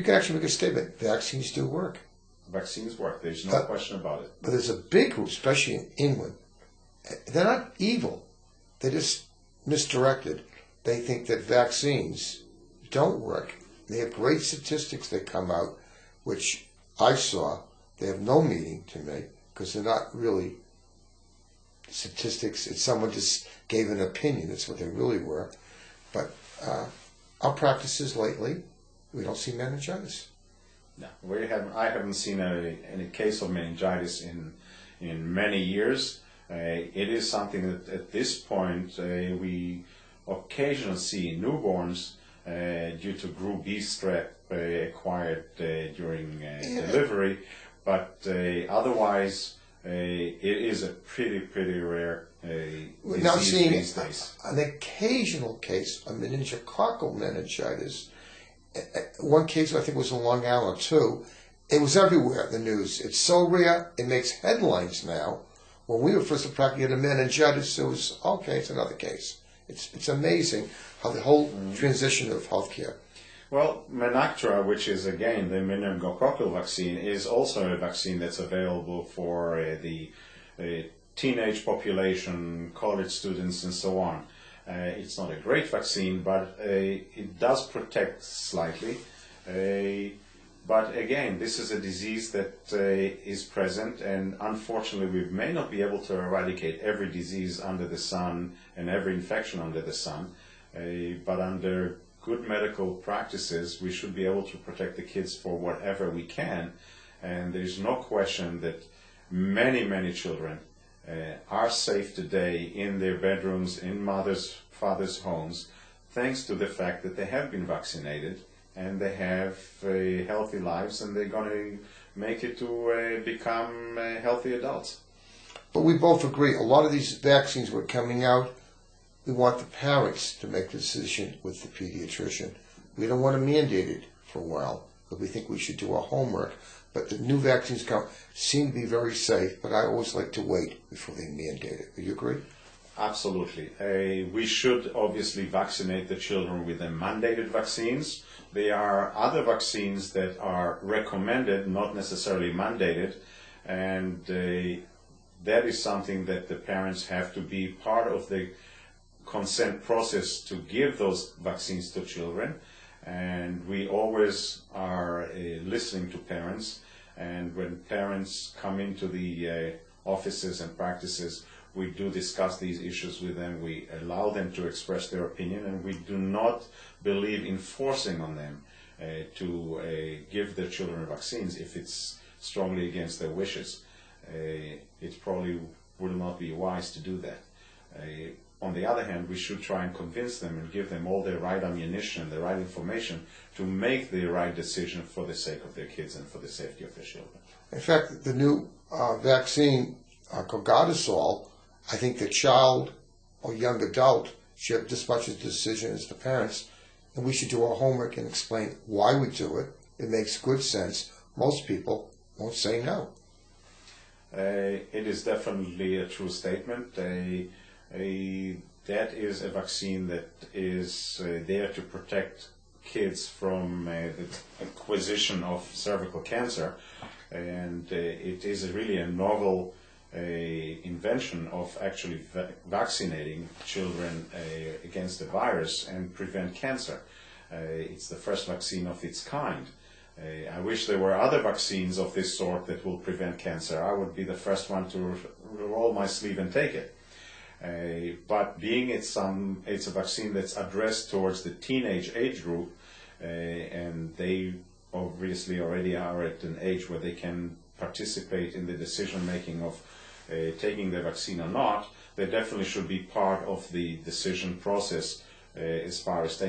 can actually make a statement. Vaccines do work. Vaccines work. There's no question about it. But there's a big group, especially in England. They're not evil. They're just misdirected. They think that vaccines don't work. They have great statistics that come out, which I saw. They have no meaning to me because they're not really statistics. It's someone just gave an opinion. That's what they really were. But our practices lately, we don't see meningitis. No, I haven't seen any case of meningitis in many years. It is something that at this point we occasionally see in newborns due to Group B strep acquired during delivery, but otherwise it is a pretty rare We're now disease seeing these days. an occasional case of meningococcal meningitis. One case I think was in Long Island too. It was everywhere in the news. It's so rare, it makes headlines now. When we were first practicing a meningitis, it was, okay, it's another case. It's amazing how the whole transition of healthcare. Well, Menactra, which is again the meningococcal vaccine, is also a vaccine that's available for the teenage population, college students, and so on. It's not a great vaccine, but it does protect slightly. But again, this is a disease that is present, and unfortunately we may not be able to eradicate every disease under the sun and every infection under the sun, but under good medical practices we should be able to protect the kids for whatever we can. And there's no question that many children are safe today in their bedrooms, in mothers, fathers' homes, thanks to the fact that they have been vaccinated and they have healthy lives, and they're going to make it to become healthy adults. But we both agree, a lot of these vaccines were coming out. We want the parents to make the decision with the pediatrician. We don't want to mandate it for a while, but we think we should do our homework. But the new vaccines seem to be very safe, but I always like to wait before they mandate it. Do you agree? Absolutely. We should obviously vaccinate the children with the mandated vaccines. There are other vaccines that are recommended, not necessarily mandated, and that is something that the parents have to be part of the consent process to give those vaccines to children. And we always are listening to parents, and when parents come into the offices and practices, we do discuss these issues with them. We allow them to express their opinion, and we do not believe in forcing on them to give their children vaccines if it's strongly against their wishes. It probably will not be wise to do that. On the other hand, we should try and convince them and give them all the right ammunition, the right information to make the right decision for the sake of their kids and for the safety of their children. In fact, the new vaccine, Cogadisol, I think the child or young adult should have just as much a decision as the parents, and we should do our homework and explain why we do it. It makes good sense. Most people won't say no. It is definitely a true statement. That is a vaccine that is there to protect kids from the acquisition of cervical cancer, and it is really a novel invention of actually vaccinating children against the virus and prevent cancer. It's the first vaccine of its kind. I wish there were other vaccines of this sort that will prevent cancer. I would be the first one to roll my sleeve and take it. But being it's a vaccine that's addressed towards the teenage age group, and they obviously already are at an age where they can participate in the decision making of taking the vaccine or not, they definitely should be part of the decision process as far as taking